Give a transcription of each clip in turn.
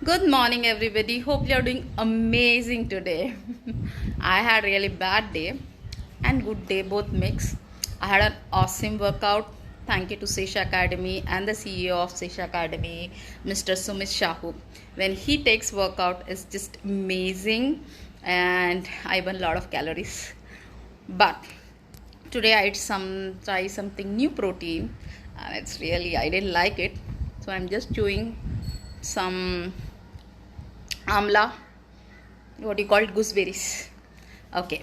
Good morning, everybody. Hope you're doing amazing today. I had really bad day and good day, both mix. I had an awesome workout. Thank you to Sesha Academy and the CEO of Sesha Academy, Mr. Sumit Shahu. When he takes workout, it's just amazing, and I burn a lot of calories. But today I try something new protein, and it's really I didn't like it, so I'm just chewing some amla, what you call it, gooseberries. Okay,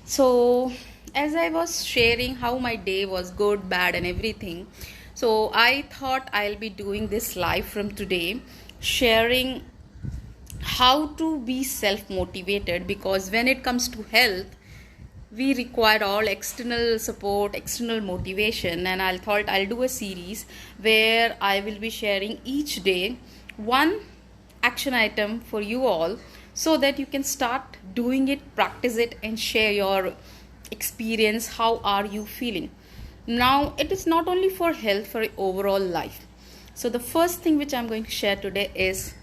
so as I was sharing how my day was good, bad and everything, so I thought I'll be doing this live from today, sharing how to be self motivated, because when it comes to health we require all external support, external motivation, and I thought I'll do a series where I will be sharing each day one action item for you all, so that you can start doing it, practice it and share your experience. How are you feeling now? It is not only for health, for overall life. So the first thing which I'm going to share today is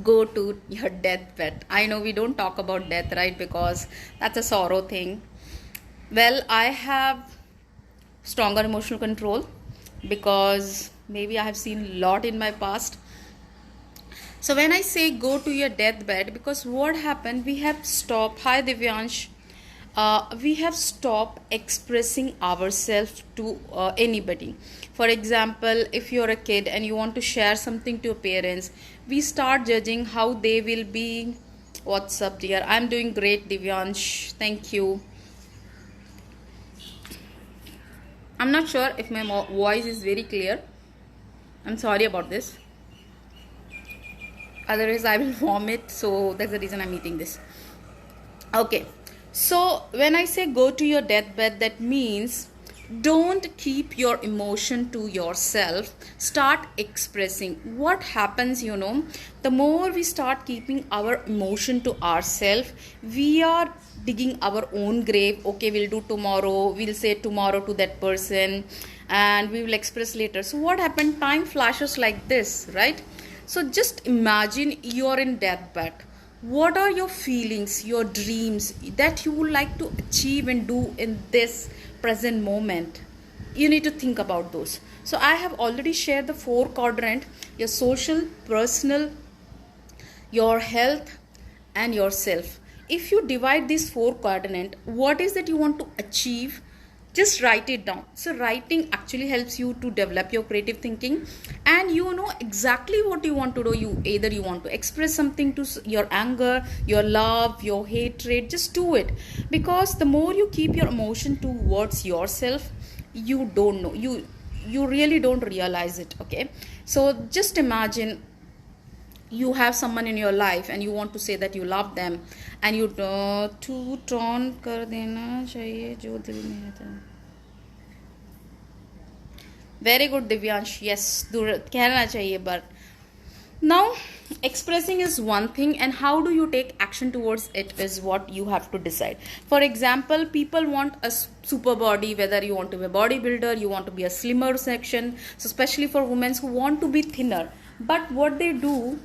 go to your deathbed. I know we don't talk about death, right? Because that's a sorrow thing. Well, I have stronger emotional control because maybe I have seen a lot in my past. So when I say go to your deathbed, because what happened, we have stopped. Hi Divyansh. We have stopped expressing ourselves to anybody. For example, if you're a kid and you want to share something to your parents, we start judging how they will be. What's up, dear? I'm doing great, Divyansh. Thank you. I'm not sure if my voice is very clear. I'm sorry about this. Otherwise, I will vomit. So that's the reason I'm eating this. Okay. So when I say go to your deathbed, that means don't keep your emotion to yourself. Start expressing. What happens, the more we start keeping our emotion to ourselves, we are digging our own grave. Okay, we'll do tomorrow. We'll say tomorrow to that person and we will express later. So what happened? Time flashes like this, right? So just imagine you're in deathbed. What are your feelings, your dreams that you would like to achieve and do in this present moment? You need to think about those. So I have already shared the 4 quadrant: your social, personal, your health and yourself. If you divide these 4 quadrant, what is that you want to achieve, just write it down. So writing actually helps you to develop your creative thinking, and you know exactly what you want to do. You want to express something, to your anger, your love, your hatred, just do it. Because the more you keep your emotion towards yourself, you don't know, you really don't realize it. Okay, so just imagine you have someone in your life and you want to say that you love them, and you to turn कर देना चाहिए जो दिल में है. Very good, Divyansh. Yes, कहना चाहिए. But now expressing is one thing, and how do you take action towards it is what you have to decide. For example, people want a super body, whether you want to be a bodybuilder, you want to be a slimmer section. So especially for women who want to be thinner, but what they do,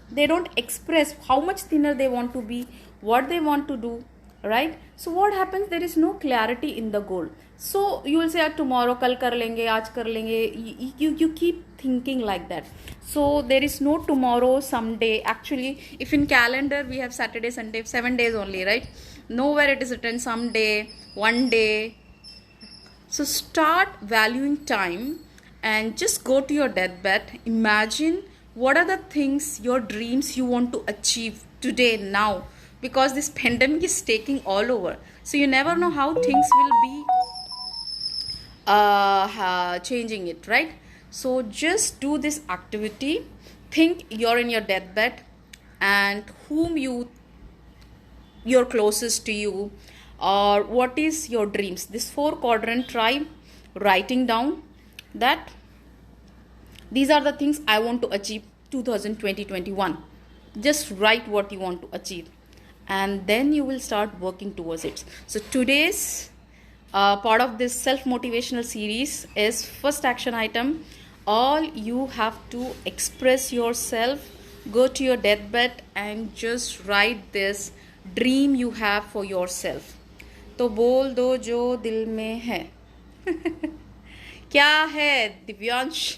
they don't express how much thinner they want to be, what they want to do, right? So what happens, there is no clarity in the goal. So you will say tomorrow, kal kar lenge, aaj kar lenge. You keep thinking like that. So there is no tomorrow, someday. Actually, if in calendar we have Saturday, Sunday, 7 days only, right? Nowhere it is written someday, one day. So start valuing time and just go to your deathbed. Imagine what are the things, your dreams you want to achieve today, now, because this pandemic is taking all over. So you never know how things will be changing it, right? So just do this activity. Think you're in your deathbed and whom you're closest to you, or what is your dreams. This 4 quadrant, try writing down that these are the things I want to achieve 2020-21. Just write what you want to achieve, and then you will start working towards it. So today's part of this self-motivational series is first action item. All you have to express yourself go to your deathbed and just write this dream you have for yourself. तो बोल दो जो दिल में है. क्या है Divyansh?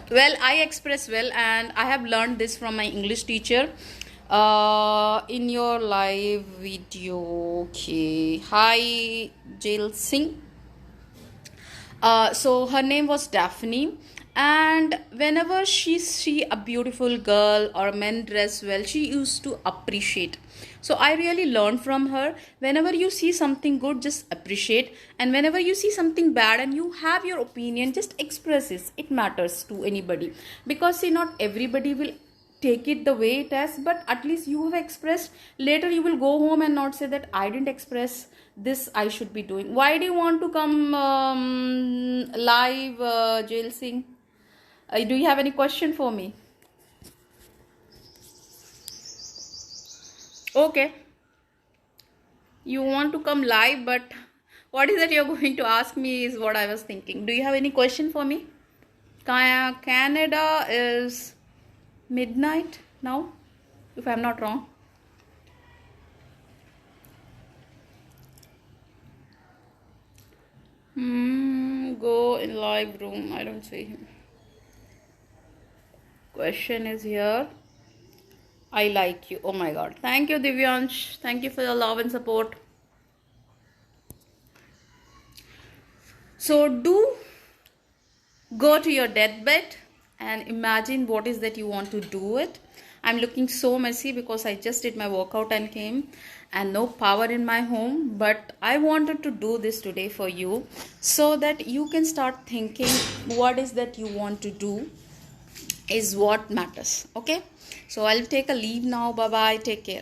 Well, I express well, and I have learned this from my English teacher in your live video. Okay, hi Jail Singh. So her name was Daphne, and whenever she see a beautiful girl or men dress well, she used to appreciate. So I really learned from her. Whenever you see something good, just appreciate, and whenever you see something bad and you have your opinion, just express it. It matters to anybody, because see, not everybody will take it the way it is, but at least you have expressed. Later you will go home and not say that I didn't express this, I should be doing. Why do you want to come live, Jail Singh? Do you have any question for me? Okay, you want to come live, but what is that you're going to ask me is what I was thinking. Do you have any question for me? Canada is midnight now, if I'm not wrong. Go in live room. I don't see him. Question is here. I like you. Oh my god. Thank you, Divyansh. Thank you for your love and support. So do go to your deathbed and imagine what is that you want to do it. I'm looking so messy because I just did my workout and came, and no power in my home, but I wanted to do this today for you so that you can start thinking what is that you want to do is what matters. Okay, so I'll take a leave now. Bye bye, take care.